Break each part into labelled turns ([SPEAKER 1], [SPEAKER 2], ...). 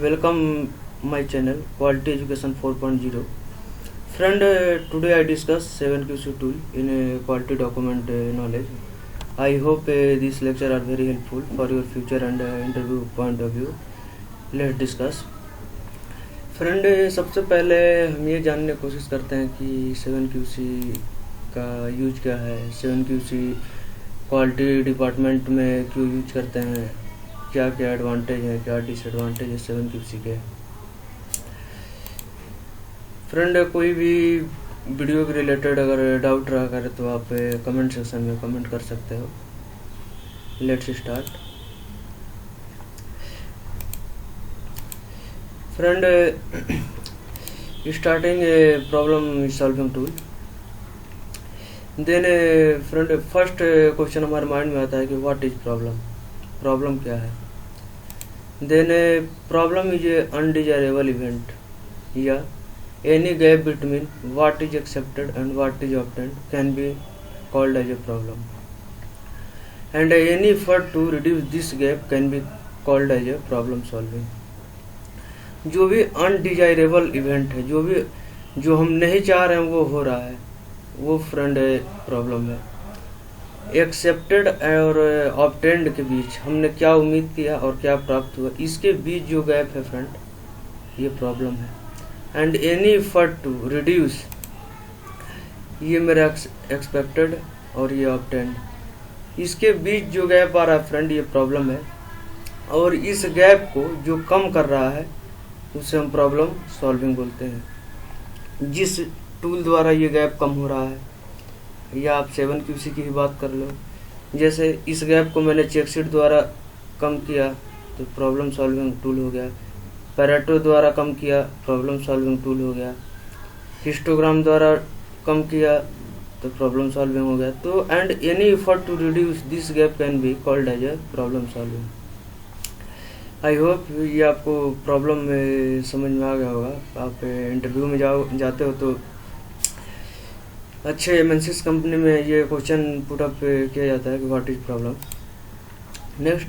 [SPEAKER 1] Welcome my channel Quality Education 4.0. Friend, today I discuss 7QC tool in quality document knowledge. I hope these lecture are very helpful for your future and interview point of view. Let's discuss. Friend, सबसे पहले हम ये जानने की कोशिश करते हैं कि 7QC का यूज क्या है, 7QC क्वालिटी डिपार्टमेंट में क्यों यूज करते हैं, क्या क्या एडवांटेज है, क्या डिसएडवांटेज है 7QC के। फ्रेंड, कोई भी वीडियो के रिलेटेड अगर डाउट रहा करे तो आप कमेंट सेक्शन में कमेंट कर सकते हो। Let's start. Friend, starting problem solving tool. Then friend, first question हमारे माइंड में आता है कि व्हाट इज प्रॉब्लम, प्रॉब्लम क्या है। Then problem is a undesirable event या any gap between what is accepted and what is obtained can be called as a problem, and any effort to reduce this gap can be called as a problem solving. जो भी undesirable event है, जो हम नहीं चाह रहे हैं वो हो रहा है, वो फ्रेंड प्रॉब्लम है। एक्सेप्टेड और ऑब्टेन्ड के बीच हमने क्या उम्मीद किया और क्या प्राप्त हुआ, इसके बीच जो गैप है फ्रेंड, ये प्रॉब्लम है। And any effort to reduce, ये मेरा एक्सपेक्टेड और ये ऑब्टेन्ड, इसके बीच जो गैप आ रहा है फ्रेंड, ये प्रॉब्लम है। और इस गैप को जो कम कर रहा है उसे हम प्रॉब्लम सॉल्विंग बोलते हैं। जिस टूल द्वारा ये गैप कम हो रहा है, या आप 7QC की ही बात कर लो, जैसे इस गैप को मैंने चेकशीट द्वारा कम किया तो प्रॉब्लम सॉल्विंग टूल हो गया, पैरेटो द्वारा कम किया प्रॉब्लम सॉल्विंग टूल हो गया, हिस्टोग्राम द्वारा कम किया तो प्रॉब्लम सॉल्विंग हो गया। तो and any effort to reduce this gap can be called as a problem solving. I hope ये आपको प्रॉब्लम में समझ में आ गया होगा। आप इंटरव्यू में जाते हो तो अच्छे एमएनसीज कंपनी में ये क्वेश्चन पुट अप किया जाता है कि what is problem. Next,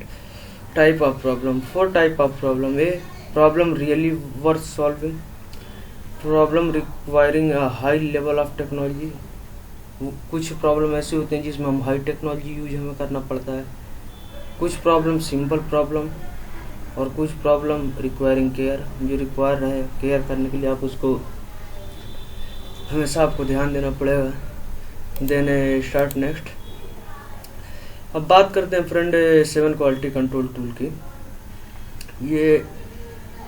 [SPEAKER 1] type of problem. 4 type of problem. A, problem really worth solving, problem requiring a high level of technology. कुछ प्रॉब्लम ऐसी होती हैं जिसमें हम हाई टेक्नोलॉजी यूज हमें करना पड़ता है। कुछ प्रॉब्लम सिंपल प्रॉब्लम, और कुछ प्रॉब्लम रिक्वायरिंग केयर, जो रिक्वायर है केयर करने के लिए आप उसको हमेशा आपको ध्यान देना पड़ेगा। Then start next. अब बात करते हैं फ्रेंड 7 क्वालिटी कंट्रोल टूल की। ये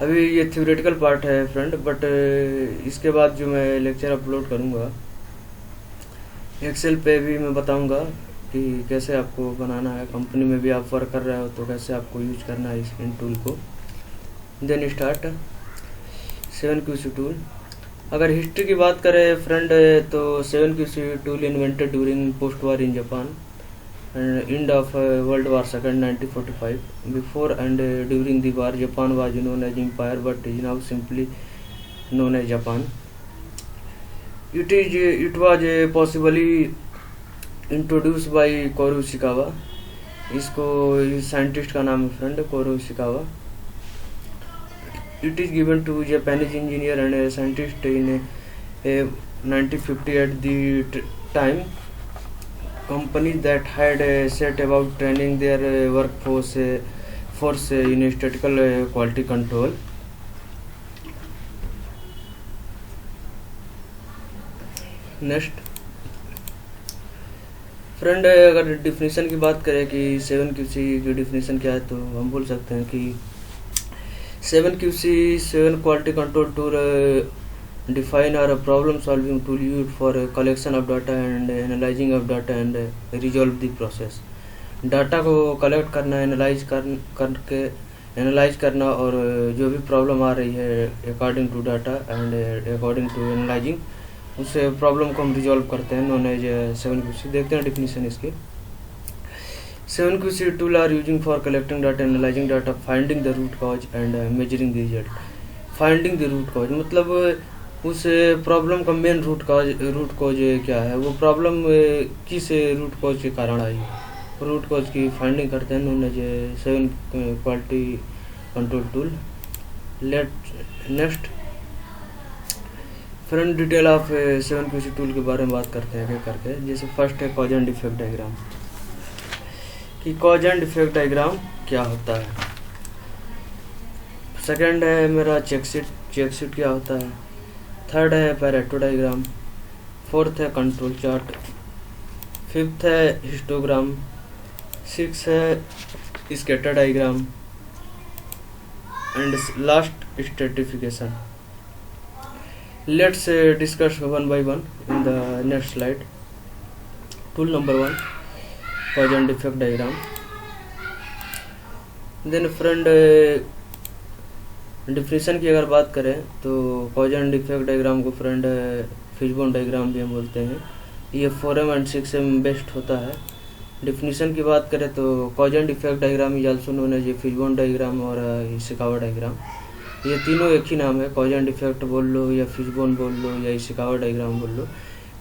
[SPEAKER 1] अभी ये थ्योरेटिकल पार्ट है फ्रेंड, बट इसके बाद जो मैं लेक्चर अपलोड करूँगा एक्सेल पे भी मैं बताऊँगा कि कैसे आपको बनाना है। कंपनी में भी आप वर्क कर रहे हो तो कैसे आपको यूज करना है इन टूल को। Then start 7QC tool. अगर हिस्ट्री की बात करें फ्रेंड तो 7QC tool invented during post war in Japan and end of world war second 1945। Before and during the war Japan was known as empire but is now simply known as Japan. It was possibly introduce by Koro Ishikawa. इसको scientist का नाम है friend Koro Ishikawa. It is given to Japanese engineer and scientist in 1950 at the time. Company that had set about training their workforce in statical quality control. Next friend, अगर definition की बात करें कि 7QC की definition क्या है तो हम बोल सकते हैं कि 7QC 7 quality control tool define are problem solving tool used for collection of data and analysing of data and resolve the process. Data को कलेक्ट करना, एनालाइज करना और जो भी प्रॉब्लम आ रही है according to data and according to analysing, उससे प्रॉब्लम को हम रिजॉल्व करते हैं, नोन एज 7QC। देखते हैं डिफिनीशन इसकी। 7QC tool are using for collecting data, analysing data, finding the root cause and measuring the result. Finding the root cause मतलब उस प्रॉब्लम का मेन रूट कॉज क्या है, वो प्रॉब्लम किस रूट कॉज के कारण आई, रूट कॉज की फाइंडिंग करते हैं, known as 7 quality control tool. Let next front detail of 7QC tool के बारे में बात करते हैं क्या करके। जैसे फर्स्ट है कॉज एंड इफेक्ट डायग्राम, कि कॉज एंड इफेक्ट डायग्राम क्या होता है। सेकंड है मेरा चेकशीट क्या होता है। थर्ड है पैरेटो डायग्राम। फोर्थ है कंट्रोल चार्ट। फिफ्थ है हिस्टोग्राम। सिक्स है scatter diagram and last stratification. Let's discuss one by one in the next slide. Tool number 1, cause and effect diagram. Then friend, definition की अगर बात करें तो cause and effect diagram को friend fishbone diagram भी हम बोलते हैं। ये 4M and 6M बेस्ट होता है। डिफिनेशन की बात करें तो cause and effect diagram is also known as fishbone diagram और इशिकावा डायग्राम। ये तीनों एक ही नाम है, कॉज एंड इफेक्ट बोल लो या फिशबोन बोल लो या इशिकावा डायग्राम बोल लो।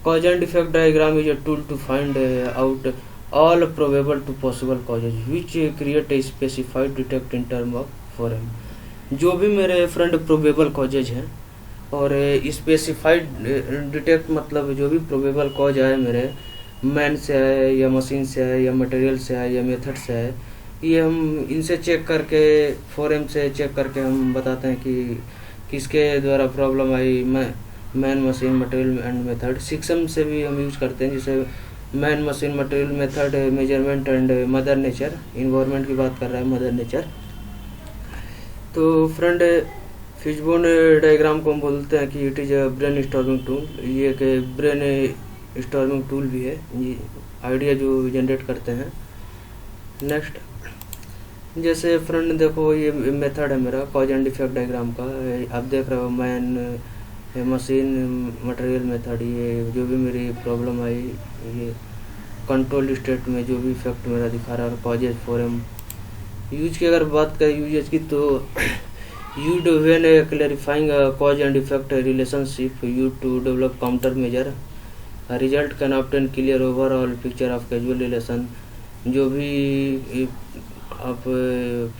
[SPEAKER 1] Cause and effect diagram is a tool to find out all probable to possible causes which create a specified detect in term of 4M। जो भी मेरे फ्रेंड प्रोबेबल कॉजेज हैं और स्पेसिफाइड डिटेक्ट मतलब जो भी प्रोबेबल कॉज आए मेरे मैन से है या मशीन से है या मटेरियल से है या मेथड से है, ये हम इनसे चेक करके 4M से चेक करके हम बताते हैं कि किसके द्वारा problem I, man machine material and method. 6M से भी हम यूज करते हैं, जैसे man machine material method measurement and mother nature. Environment की बात कर रहा है मदर नेचर। तो फ्रेंड फिशबोन डायग्राम को हम बोलते हैं कि it is a brain storming tool. ये एक ब्रेन स्टॉर्मिंग टूल भी है, ये आइडिया जो जनरेट करते हैं। नेक्स्ट जैसे फ्रेंड देखो ये मेथड है मेरा कॉज एंड इफेक्ट डायग्राम का। आप देख रहे हो मैन मशीन मटेरियल मेथड। ये जो भी मेरी प्रॉब्लम आई ये कंट्रोल स्टेट में जो भी इफेक्ट मेरा दिखा रहा है कॉजेज 4M। यूज की अगर बात करें यूजेज की तो use when clarifying cause and effect relationship use to develop counter measure result can obtain clear overall picture of casual relation. जो भी आप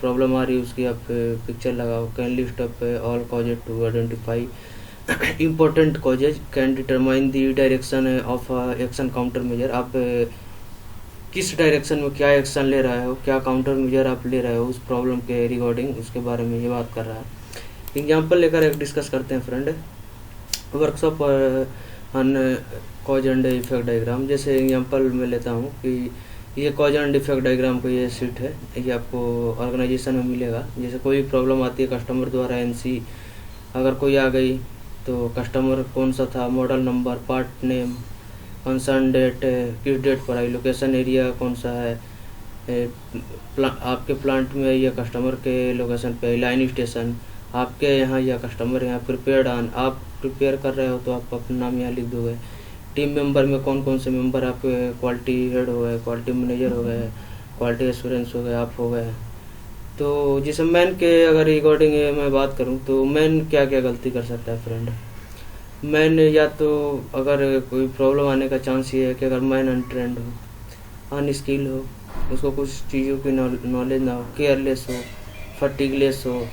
[SPEAKER 1] प्रॉब्लम आ रही है उसकी आप पिक्चर लगाओ। Can list up all causes to identify important causes, can determine the direction of action counter measure. आप किस डायरेक्शन में क्या एक्शन ले रहे हो, क्या काउंटर मेजर आप ले रहे हो उस प्रॉब्लम के रिगार्डिंग, उसके बारे में ये बात कर रहा है। एग्जाम्पल लेकर एक डिस्कस करते हैं friend, workshop on cause and effect diagram. जैसे एग्जाम्पल मैं लेता हूँ कि ये कॉज एंड इफेक्ट डायग्राम को ये सीट है, ये आपको ऑर्गेनाइजेशन में मिलेगा। जैसे कोई प्रॉब्लम आती है कस्टमर द्वारा NC अगर कोई आ गई तो कस्टमर कौन सा था, model number, part name, concern date, किस डेट पर आई, लोकेशन एरिया कौन सा है, आपके प्लांट में या कस्टमर के लोकेशन पे, लाइन स्टेशन आपके यहाँ या कस्टमर यहाँ, प्रिपेयर्ड ऑन आप प्रिपेयर कर रहे हो तो आप अपना नाम यहाँ लिख दोगे। टीम मेंबर में कौन कौन से मेंबर आपके क्वालिटी हेड हो गए, क्वालिटी मैनेजर हो गए, क्वालिटी एश्योरेंस हो गए, आप हो गए। तो जैसे मैन के अगर रिगार्डिंग मैं बात करूं तो मैन क्या क्या गलती कर सकता है फ्रेंड। मैन या तो अगर कोई प्रॉब्लम आने का चांस ये है कि अगर मैन अनट्रेंड हो, अनस्किल हो, उसको कुछ चीज़ों की नॉलेज ना हो, केयरलेस हो, फटीगलेस हो,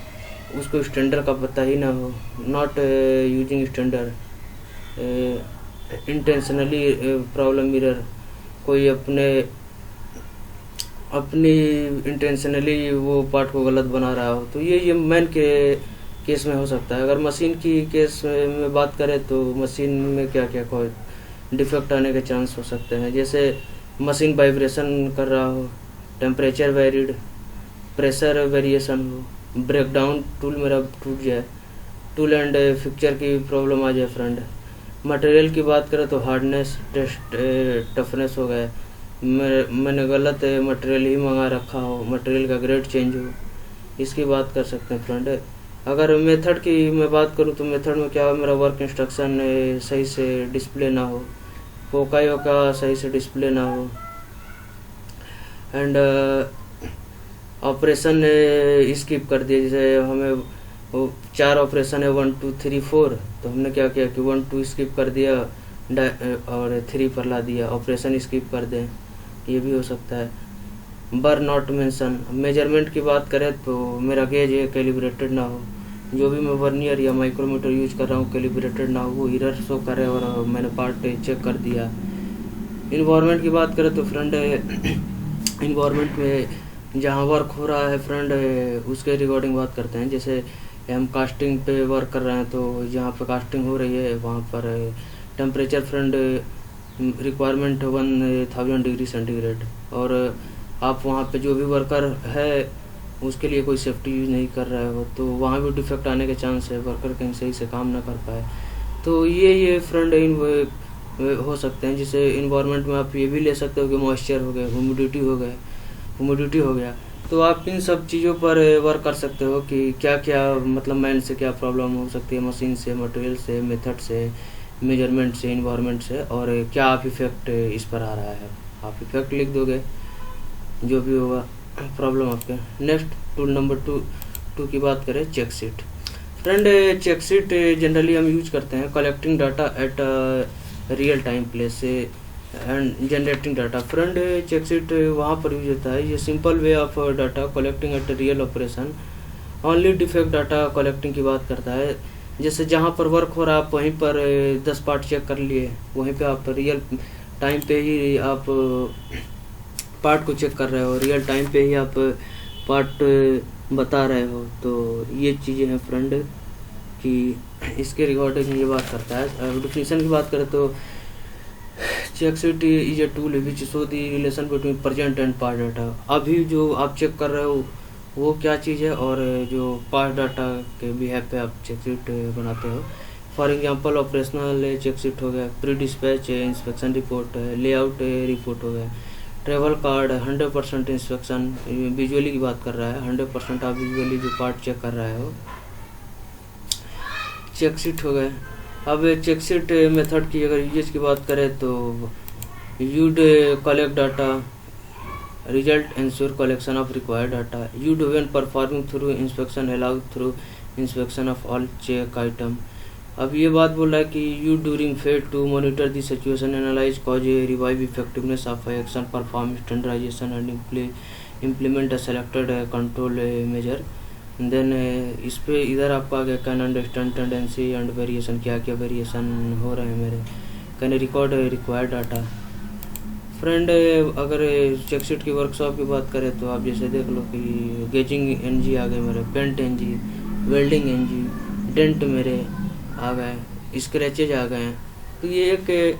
[SPEAKER 1] उसको स्टैंडर्ड का पता ही ना हो, not using standard, intentionally problem mirror, कोई अपनी इंटेंशनली वो पार्ट को गलत बना रहा हो, तो ये मैन के केस में हो सकता है। अगर मशीन की केस में बात करें तो मशीन में क्या क्या कोई डिफेक्ट आने के चांस हो सकते हैं। जैसे मशीन वाइब्रेशन कर रहा हो, टेम्परेचर वेरिड, प्रेशर वेरिएशन हो, ब्रेकडाउन टूल मेरा टूट जाए, टूल एंड फिक्चर की प्रॉब्लम आ जाए फ्रेंड। मटेरियल की बात करें तो हार्डनेस, टेस्ट, टफनेस हो गए, मैंने गलत मटेरियल ही मंगा रखा हो, मटेरियल का ग्रेड चेंज हो, इसकी बात कर सकते हैं फ्रेंड। अगर मेथड की मैं बात करूं तो मेथड में क्या हो, मेरा वर्क इंस्ट्रक्शन सही से डिस्प्ले ना हो, फोकाई का सही से डिस्प्ले ना हो, एंड ऑपरेशन स्किप कर दिए। जैसे हमें वो 4 ऑपरेशन है 1 2 3 4, तो हमने क्या किया कि 1 2 स्किप कर दिया और 3 पर ला दिया, ऑपरेशन स्किप कर दें, ये भी हो सकता है। बर नॉट मेंशन, मेजरमेंट की बात करें तो मेरा गेज कैलिब्रेटेड ना हो, जो भी मैं वर्नियर या माइक्रोमीटर यूज कर रहा हूँ कैलिब्रेटेड ना हो, वो एरर शो करे और मैंने पार्ट चेक कर दिया। इन्वायरमेंट की बात करें तो फ्रेंड इन्वायरमेंट में जहाँ वर्क हो रहा है फ्रेंड उसके रिगार्डिंग बात करते हैं। जैसे हम कास्टिंग पे वर्क कर रहे हैं तो जहाँ पे कास्टिंग हो रही है वहाँ पर temperature friend requirement 1000 degree centigrade, और आप वहाँ पे जो भी वर्कर है उसके लिए कोई सेफ्टी यूज नहीं कर रहे हो तो वहाँ भी डिफेक्ट आने के चांस है, वर्कर कहीं सही से काम ना कर पाए। तो ये फ्रेंड हो सकते हैं। जैसे इन्वायरमेंट में आप ये भी ले सकते हो कि मॉइस्चर हो गया, ह्यूमिडिटी हो गया। तो आप इन सब चीज़ों पर वर्क कर सकते हो कि क्या क्या मतलब मैन से क्या प्रॉब्लम हो सकती है, मशीन से, मटेरियल से, मेथड से, मेजरमेंट से, इन्वायरमेंट से, और क्या आप इफेक्ट इस पर आ रहा है। आप इफेक्ट लिख दोगे जो भी होगा प्रॉब्लम आपके। नेक्स्ट टूल नंबर टू की बात करें, check sheet. Friend check sheet generally हम यूज करते हैं collecting data at real time place and generating data. Friend check sheet वहाँ पर यूज होता है, ये simple way of data collecting at real operation, only defect data collecting की बात करता है। जैसे जहाँ पर वर्क हो रहा है आप वहीं पर 10 पार्ट चेक कर लिए, वहीं पे आप रियल टाइम पे ही आप पार्ट को चेक कर रहे हो, रियल टाइम पे ही आप पार्ट बता रहे हो। तो ये चीज़ें हैं फ्रेंड कि इसके रिगार्डिंग ये बात करता है। डिफिनीशन की बात करें तो check sheet is a tool which show the relation between present and past data. अभी जो आप चेक कर रहे हो वो क्या चीज़ है और जो पास्ट डाटा के बिहेव पे आप चेक शीट बनाते हो। For example operational check sheet हो गया, pre dispatch inspection report, layout report हो गया, ट्रेवल कार्ड 100% इंस्पेक्शन, विजुअली की बात कर रहा है, 100% आप विजुअली जो पार्ट चेक कर रहे हो चेक शीट हो गए। अब चेक शीट मेथड की अगर यूज की बात करें तो used collect data, result ensure collection of required data, used when performing through inspection allowed through inspection of all check item. अब ये बात बोल रहा है कि you during fail to monitor the situation, analyse cause, revive effectiveness of action, perform standardisation and implement a selected control measure. Then इस पे इधर आपका आगे can understand tendency and variation, क्या क्या वेरिएशन हो रहे हैं मेरे, can record required data. Friend अगर चेक शीट की वर्कशॉप की बात करें तो आप जैसे देख लो कि गेजिंग एनजी आ गए मेरे, paint NG, welding NG, dent मेरे आ गए, स्क्रैचेज आ गए हैं। तो ये एक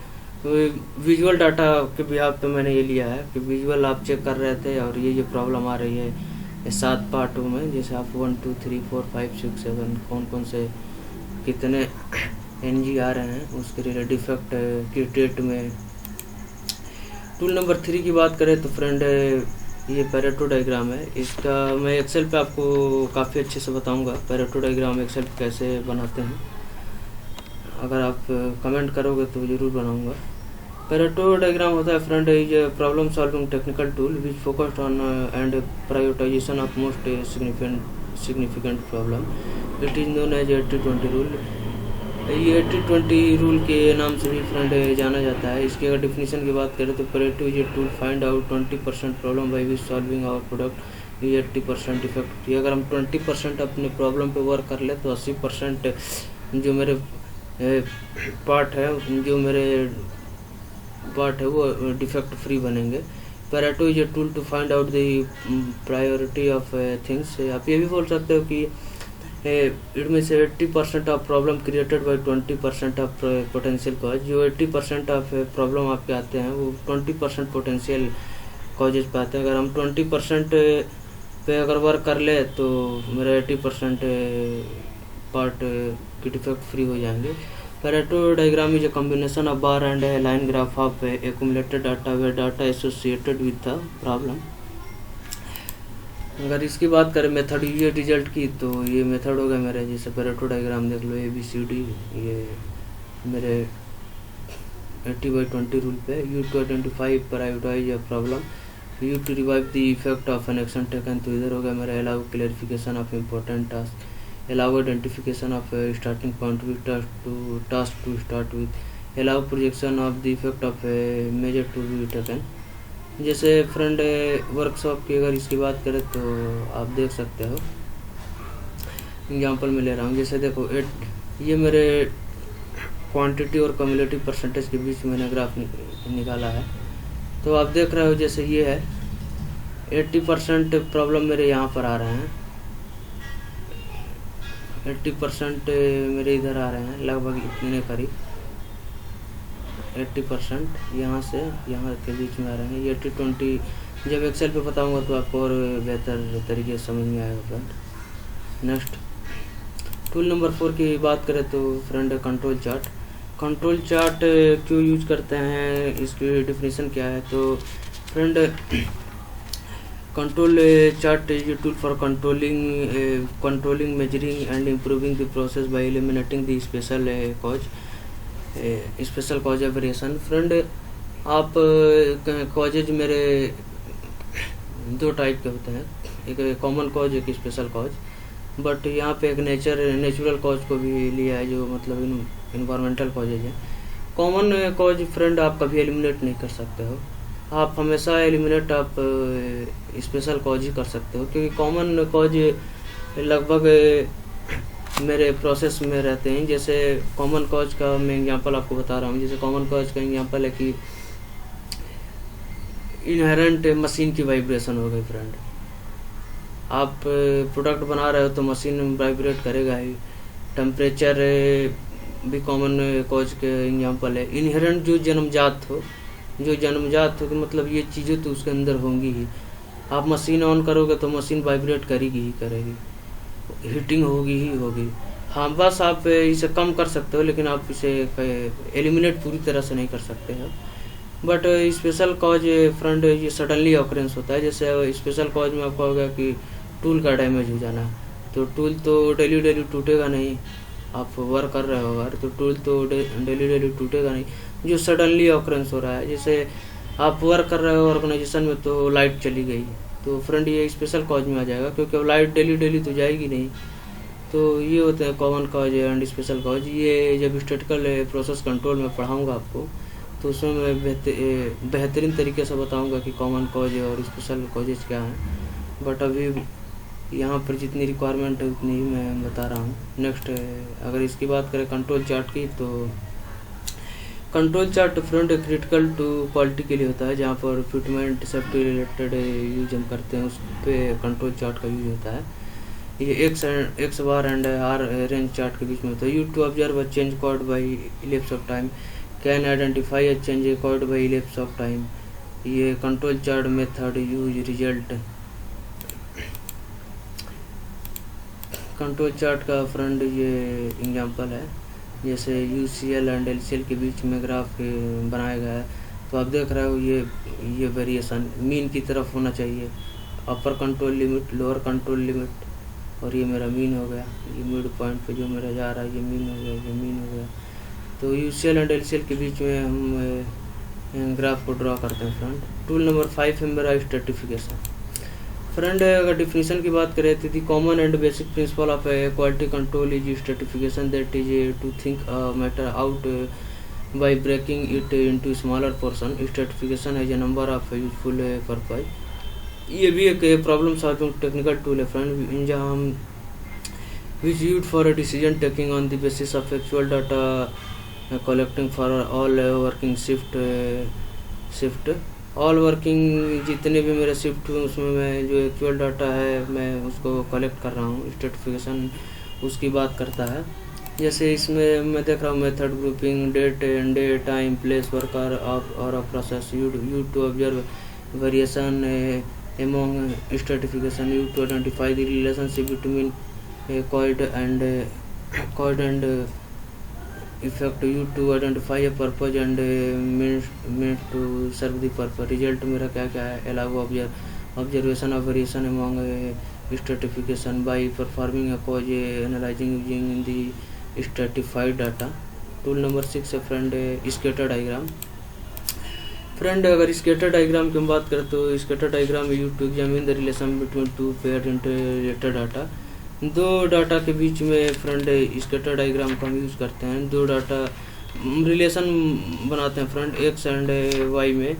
[SPEAKER 1] विजुअल डाटा के बिहाव पे मैंने ये लिया है कि विजुअल आप चेक कर रहे थे और ये प्रॉब्लम आ रही है 7 पार्टों में। जैसे आप 1 2 3 4 5 6 7 कौन से कितने एनजी आ रहे हैं उसके रिलेटेड डिफेक्ट की डेट में। टूल नंबर 3 की बात करें तो फ्रेंड ये पैरेटो डायग्राम है। इसका मैं एक्सेल पे आपको काफ़ी अच्छे से बताऊंगा पैरेटो डायग्राम एक्सेल पे कैसे बनाते हैं। अगर आप कमेंट करोगे तो ज़रूर बनाऊंगा। पैरेटो डायग्राम होता है friend is problem solving technical tool which focused on and prioritisation of most significant problem. It is known as 80-20 rule. ये 80-20 रूल के नाम से भी फ्रेंड जाना जाता है। इसकी अगर डिफिनीशन की बात करें तो Pareto is a tool find out 20% problem by which solving our product is 80% effect. अगर हम 20% अपने प्रॉब्लम पे वर्क कर ले तो 80% जो मेरे पार्ट है वो डिफेक्ट फ्री बनेंगे। Pareto is a tool to find out the priority of things. आप ये भी बोल सकते हो कि इनमें से 80% of problem created by 20% of potential cause. जो 80% ऑफ प्रॉब्लम आपके आते हैं वो 20% पोटेंशियल कॉजेज पे आते हैं। अगर हम 20% पे अगर वर्क कर ले तो मेरा 80% पार्ट की डिफेक्ट फ्री हो जाएंगे। Pareto diagram is a combination of bar and line graph of accumulated data where data associated with the problem. अगर इसकी बात करें मेथड ये रिजल्ट की तो ये मेथड होगा मेरे, जैसे पैरेटो डायग्राम देख लो ABCD, ये मेरे 80/20 रूल पे। You to identify prioritise a problem, you to revive the effect of an action taken. तो इधर होगा मेरा allow clarification of important task, allow identification of a starting point with task to start with, allow projection of the effect of a measure to be taken। जैसे friend workshop की अगर इसकी बात करें तो आप देख सकते हो एग्जांपल में ले रहा हूँ। जैसे देखो ये मेरे क्वांटिटी और कम्युलेटिव परसेंटेज के बीच मैंने ग्राफ निकाला है। तो आप देख रहे हो जैसे ये है 80% प्रॉब्लम मेरे यहाँ पर आ रहे हैं, 80% मेरे इधर आ रहे हैं, लगभग इतने करीब 80% यहाँ से यहाँ के बीच में आ रहे हैं। ये 80-20 जब एक्सेल पे बताऊंगा तो आपको और बेहतर तरीके से समझ में आएगा फ्रेंड। नेक्स्ट टूल नंबर 4 की बात करें तो friend control chart. Control chart क्यों यूज करते हैं, इसकी डिफिनीशन क्या है? तो friend control chart is a tool for controlling measuring and improving the process by eliminating the special cause of variation. Friend आप कॉजेज मेरे 2 टाइप के होते हैं, एक कॉमन कॉज एक स्पेशल कॉज, बट यहाँ पे एक नेचुरल कॉज को भी लिया है जो मतलब इन्वायरमेंटल कॉजेज है। कॉमन कॉज फ्रेंड आप कभी एलिमिनेट नहीं कर सकते हो, आप हमेशा एलिमिनेट आप स्पेशल कॉज ही कर सकते हो, क्योंकि कॉमन कॉज लगभग मेरे प्रोसेस में रहते हैं। जैसे कॉमन कॉज का मैं एग्जांपल आपको बता रहा हूँ। जैसे कॉमन कॉज का एग्जांपल है कि इनहेरेंट मशीन की वाइब्रेशन हो गई फ्रेंड। आप प्रोडक्ट बना रहे हो तो मशीन वाइब्रेट करेगा ही। टेम्परेचर भी कॉमन कॉज के एग्जांपल है। इनहेरेंट जो जन्मजात हो कि मतलब ये चीज़ें तो उसके अंदर होंगी ही। आप मशीन ऑन करोगे तो मशीन वाइब्रेट करेगी ही करेगी, हीटिंग होगी ही होगी। हाँ, बस आप इसे कम कर सकते हो, लेकिन आप इसे एलिमिनेट पूरी तरह से नहीं कर सकते हो। बट स्पेशल कॉज फ्रेंड ये सडनली ऑकरेंस होता है। जैसे स्पेशल कॉज में आपका होगा कि टूल का डैमेज हो जाना, तो टूल तो डेली टूटेगा नहीं। आप वर्क कर रहे हो अगर तो टूल तो डेली टूटेगा नहीं, जो सडनली ऑकरेंस हो रहा है। जैसे आप वर्क कर रहे हो ऑर्गेनाइजेशन में तो लाइट चली गई, तो फ्रेंड ये स्पेशल कॉज में आ जाएगा, क्योंकि अब लाइट डेली तो जाएगी नहीं। तो ये होते हैं common cause and special cause. ये जब स्टैटिकल प्रोसेस कंट्रोल में पढ़ाऊँगा आपको तो उसमें मैं बेहतरीन तरीके से बताऊंगा कि कॉमन कॉज और स्पेशल कॉजेज क्या हैं। बट अभी यहाँ पर जितनी रिक्वायरमेंट है उतनी ही मैं बता रहा हूँ। नेक्स्ट अगर इसकी बात करें कंट्रोल चार्ट की, तो control chart front critical to quality के लिए होता है, जहाँ पर फिटमेंट सेफ्टी रिलेटेड यूज हम करते हैं उस पर कंट्रोल चार्ट का यूज होता है। ये X bar and R range chart के बीच में होता है। You to observe a change caused by elapse of time can identify a change caused by elapse of time. ये control chart method use result. Control chart का friend ये example है। जैसे UCL एंड LCL के बीच में graph बनाया गया है, तो आप देख रहे हो ये वेरिएशन मीन की तरफ होना चाहिए। Upper control limit, lower control limit, और ये मेरा मीन हो गया। ये मिड पॉइंट पे जो मेरा जा रहा है ये मीन हो गया, ये मीन हो गया। तो UCL एंड LCL के बीच में हम ग्राफ को ड्रॉ करते हैं फ्रेंड। टूल नंबर 5 है मेरा स्ट्रैटिफिकेशन। फ्रेंड अगर डिफिनीशन की बात करें तो the common and basic principle of quality control is stratification, that is to think matter out by breaking it into smaller portion. Stratification है नंबर ऑफ यूजफुल पर्पज। ये भी एक प्रॉब्लम सॉल्विंग टेक्निकल टूल है friend, जहाँ हम which use for decision taking on the basis of actual data collecting for all working shift all working जितने भी मेरे शिफ्ट हुए उसमें मैं जो एक्चुअल डाटा है मैं उसको कलेक्ट कर रहा हूँ। स्ट्रैटिफिकेशन उसकी बात करता है। जैसे इसमें मैं देख रहा हूँ method grouping, date and day, time, place, worker और process. You to observe variation among stratification. You to identify the relationship between cause and effect. You to identify a purpose and means to serve the purpose. Result मेरा क्या क्या है? Allow observation of variation among stratification by performing a cause analysing using the stratified data. Tool number 6 है friend scatter diagram. Friend अगर scatter diagram की हम बात करें तो scatter diagram you to examine the relation between two pair interrelated data. दो data के बीच में फ्रेंड स्कैटर डायग्राम का हम यूज़ करते हैं। दो डाटा रिलेशन बनाते हैं फ्रेंड एक्स एंड वाई में।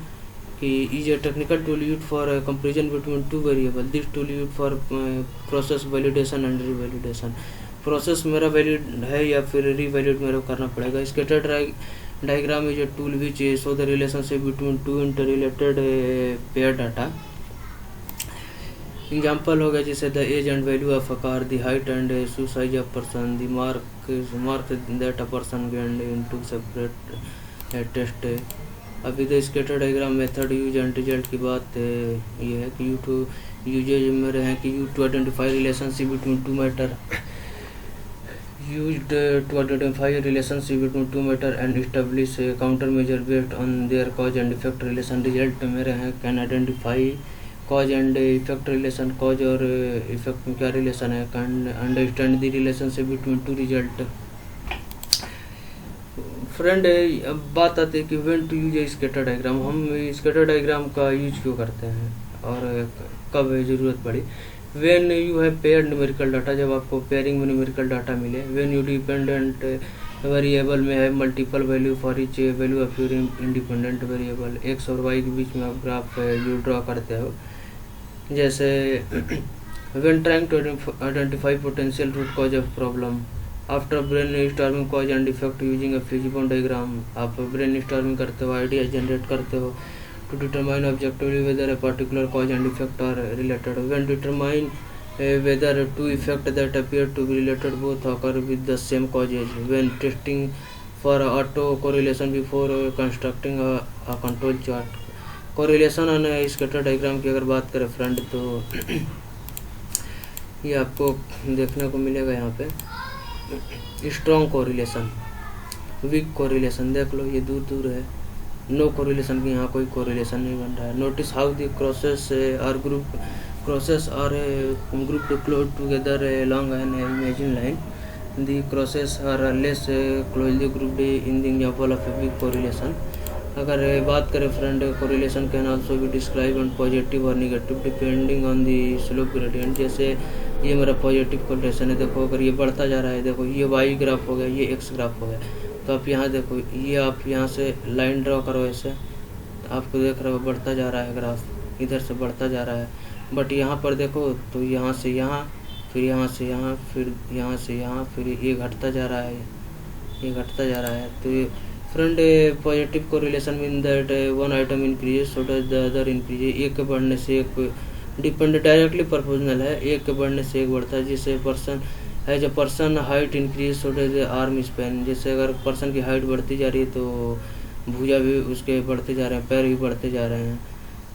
[SPEAKER 1] कि is a technical tool use for comparison between two variable, this tool use for process validation and revalidation. Process मेरा वैलिड है या फिर रीवैलिड मेरे को करना पड़ेगा। Scatter diagram is a tool which show the relationship between two interrelated pair data. Example हो गया जैसे the age and value of a car, the height and shoe size of person, the mark that a person gained in two separate test. अभी the scatter diagram method use and result की बात ये है कि uses मेरे हैं कि use to identify relationship between two matter, used to identify a relationship between two matter and establish a countermeasure based on their cause and effect relation। result मेरे हैं can identify cause and effect relation, cause और effect में क्या relation है, can understand the relationship between two result। Friend अब बात आती है कि when to use a scatter diagram, हम scatter diagram का यूज क्यों करते हैं और कब ज़रूरत पड़ी। When you have paired numerical data, जब आपको पेयरिंग में न्यूमेरिकल डाटा मिले। When you डिपेंडेंट वेरिएबल में है multiple value for each value of your independent variable, x और वाई के बीच में आप ग्राफ जो ड्रॉ करते हो। जैसे when trying to identify potential root cause of problem, after brainstorming cause and effect using a fishbone diagram, आप ब्रेन स्टॉर्मिंग करते हो, आइडिया जनरेट करते हो to determine objectively whether a particular cause and effect are related। When determine whether two effects that appear to be related both occur with the same causes। When testing for auto correlation before constructing a control chart। correlation on scatter diagram की अगर बात करें friend तो ये आपको देखने को मिलेगा यहाँ पे स्ट्रॉन्ग कोरिलेशन, वीक कोरिलेशन देख लो, ये दूर दूर है। नो कोरिलेशन की यहाँ कोई कोरिलेशन नहीं बन रहा है। Notice how the crosses are group close together along an imagined line। The crosses are less closely grouped in the example of a weak correlation. अगर बात करें friend, correlation can also be describe and positive और negative depending on the slope gradient. जैसे ये मेरा positive correlation है, देखो अगर ये बढ़ता जा रहा है, देखो ये वाई ग्राफ हो गया, ये एक्स ग्राफ हो गया, तो आप यहाँ देखो, ये आप यहाँ से लाइन ड्रॉ करो ऐसे, तो आपको देख रहे हो बढ़ता जा रहा है ग्राफ, इधर से बढ़ता जा रहा है। बट यहाँ पर देखो तो यहाँ से यहाँ, फिर यहाँ से यहाँ, फिर यहाँ से यहाँ, फिर ये घटता जा रहा है, ये घटता जा रहा है। तो friend positive correlation mean that one item increases so does the other increases. एक के बढ़ने से एक डिपेंड डायरेक्टली प्रोपोर्शनल है, एक के बढ़ने से एक बढ़ता है। जैसे person as a person height increase so does arm span. जैसे अगर पर्सन की हाइट बढ़ती जा रही है तो भुजा भी उसके बढ़ते जा रहे हैं, पैर भी बढ़ते जा रहे हैं,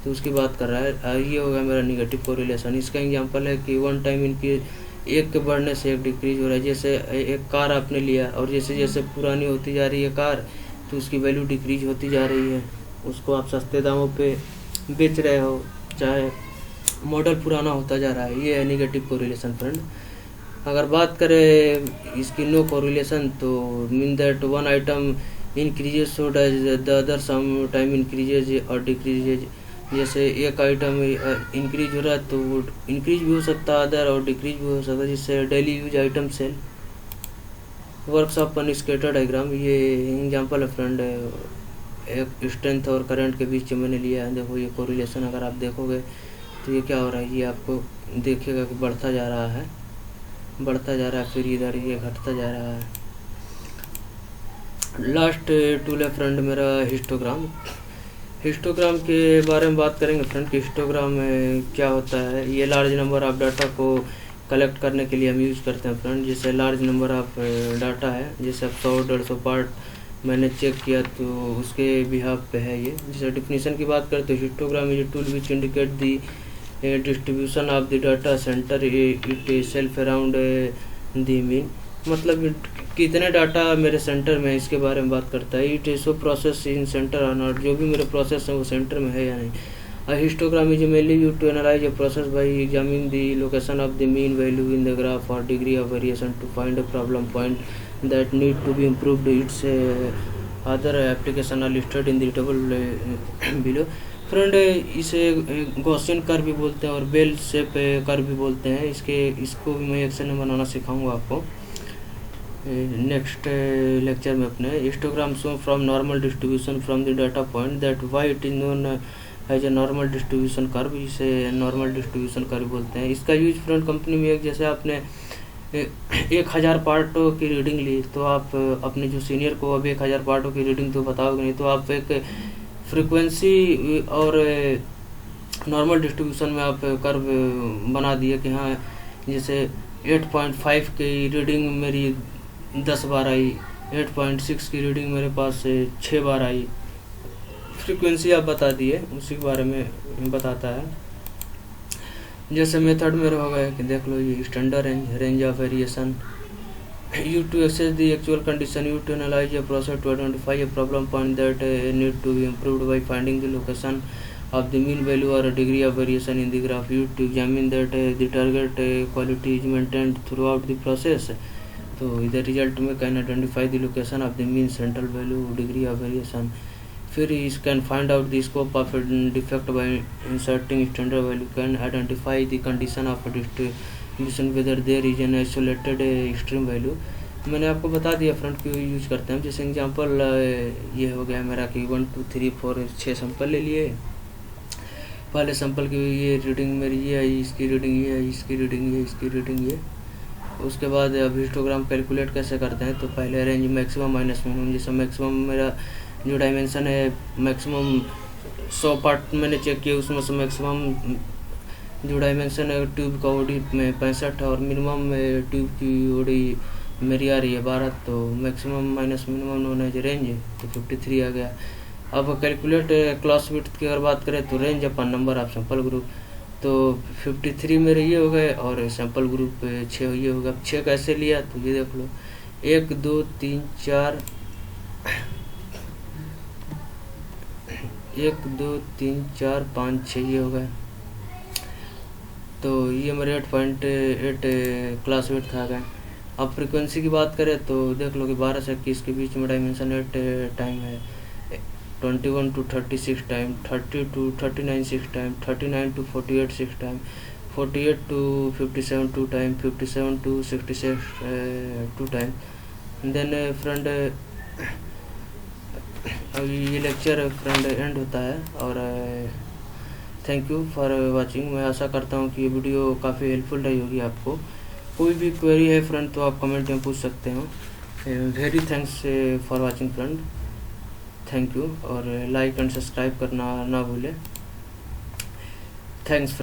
[SPEAKER 1] तो उसकी बात कर रहा है। ये हो गया मेरा निगेटिव कोरिलेशन। इसका एग्जांपल है कि वन टाइम इंक्रीज, एक के बढ़ने से एक डिक्रीज हो रहा है। जैसे एक कार आपने लिया और जैसे जैसे पुरानी होती जा रही है कार, तो उसकी वैल्यू डिक्रीज होती जा रही है, उसको आप सस्ते दामों पे बेच रहे हो, चाहे मॉडल पुराना होता जा रहा है। ये है निगेटिव कोरिलेशन फ्रेंड। अगर बात करें इसकी नो कोरिलेशन तो mean that one item increases so does the other some time increases और डिक्रीजेज। जैसे एक आइटम इंक्रीज हो रहा है तो वो इंक्रीज भी हो सकता है अदर, और डिक्रीज भी हो सकता है। जिससे daily use item sell works on scatter diagram. ये एग्जांपल है फ्रेंड, एक स्ट्रेंथ और करंट के बीच मैंने लिया है। देखो ये कोरिलेशन अगर आप देखोगे तो ये क्या हो रहा है, ये आपको देखिएगा कि बढ़ता जा रहा है, बढ़ता जा रहा है, फिर इधर ये घटता जा रहा है। लास्ट टूल है फ्रेंड मेरा हिस्टोग्राम। हिस्टोग्राम के बारे में बात करेंगे फ्रेंड कि हिस्टोग्राम में क्या होता है। ये लार्ज नंबर ऑफ डाटा को कलेक्ट करने के लिए हम यूज़ करते हैं फ्रेंड। जैसे लार्ज नंबर ऑफ डाटा है, जैसे अब 100-150 पार्ट मैंने चेक किया तो उसके बिहाफ पे है ये। जैसे डिफिनीशन की बात करते हैं, histogram is a tool which indicate the distribution of the data centre it self around the mean. मतलब कितने डाटा मेरे सेंटर में है इसके बारे में बात करता है। It so process in centre और नॉट, जो भी मेरे प्रोसेस हैं वो सेंटर में है या नहीं। A histogram is mainly used to analyze a process by examining the location of the mean value in the graph or degree of variation to find a problem point that need to be improved. Its other application are listed in the table below. Friend इसे Gaussian curve भी बोलते हैं और bell shape curve भी बोलते हैं। इसको भी मैं एक्सेल में बनाना सिखाऊंगा आपको नेक्स्ट लेक्चर में अपने। Histogram show from normal distribution from the data point that why it is known has a normal distribution curve, इसे नॉर्मल डिस्ट्रीब्यूशन कर्व बोलते हैं। इसका यूज फ्रंट कंपनी में एक जैसे आपने 1000 पार्टों की रीडिंग ली तो आप अपने जो सीनियर को अब 1000 पार्टों की रीडिंग तो बताओगे नहीं, तो आप एक फ्रीक्वेंसी और नॉर्मल डिस्ट्रीब्यूशन में आप कर्व बना दिए कि हाँ जैसे 8.5 की रीडिंग मेरी 10 बार आई, 8.6 की रीडिंग मेरे पास 6 बार आई, फ्रीक्वेंसी आप बता दिए, उसी के बारे में बताता है। जैसे मेथड में हो गया कि देख लो ये standard range of variation, use to access the actual condition, use to analyse a process to identify a problem point that need to be improved by finding the location of the mean value or a degree of variation in the graph, used to examine that the target quality is maintained throughout the process. So the result में can identify the location of the mean central value degree of variation. फिर is can find out the scope of a defect by inserting standard value, can identify the condition of a distribution whether there is an isolated extreme value. मैंने आपको बता दिया front क्यों use करते हैं। जैसे example ये हो गया मेरा कि 1 2 3 4 6 सैंपल ले लिए। पहले सैंपल की ये रीडिंग मेरी ये आई, इसकी रीडिंग ये आई, इसकी रीडिंग ये, इसकी रीडिंग ये। उसके बाद अब हिस्टोग्राम कैलकुलेट कैसे करते हैं, तो पहले रेंज मैक्सिमम माइनस मिनिमम, जैसे मैक्सिमम मेरा जो डायमेंशन है मैक्सिमम 100 पार्ट मैंने चेक किया, उसमें से मैक्सिमम जो डायमेंशन है ट्यूब का ओडी में 65 और मिनिमम ट्यूब की ओडी मेरी आ रही है 12, तो मैक्सिमम माइनस मिनिमम होना है रेंज, तो 53 आ गया। अब कैलकुलेट क्लास विड्थ की अगर बात करें तो range upon number of sample group, तो 53 मेरे ये हो गए और सैंपल ग्रुप 6 ये होगा। 6 कैसे लिया तो ये देख लो 1 2 3 4 1 2 3 4 5 6 ये हो गए, तो ये मेरे 8.8 क्लास विड्थ आ गए। अब फ्रीक्वेंसी की बात करें तो देख लो कि 12 से 21 के बीच में डायमेंशन 8 टाइम है, 21 to 36 time, 30 to 39 6 time, 39 to 48 6 time, 48 to 57 2 time, 57 to 66 2 time. Then friend अभी ये लेक्चर फ्रेंड एंड होता है और थैंक यू फॉर वाचिंग। मैं आशा करता हूँ कि ये वीडियो काफ़ी हेल्पफुल रही होगी आपको। कोई भी क्वेरी है फ्रेंड तो आप कमेंट में पूछ सकते हो। Very thanks for watching friend, thank you, और लाइक एंड सब्सक्राइब करना ना भूलें। थैंक्स।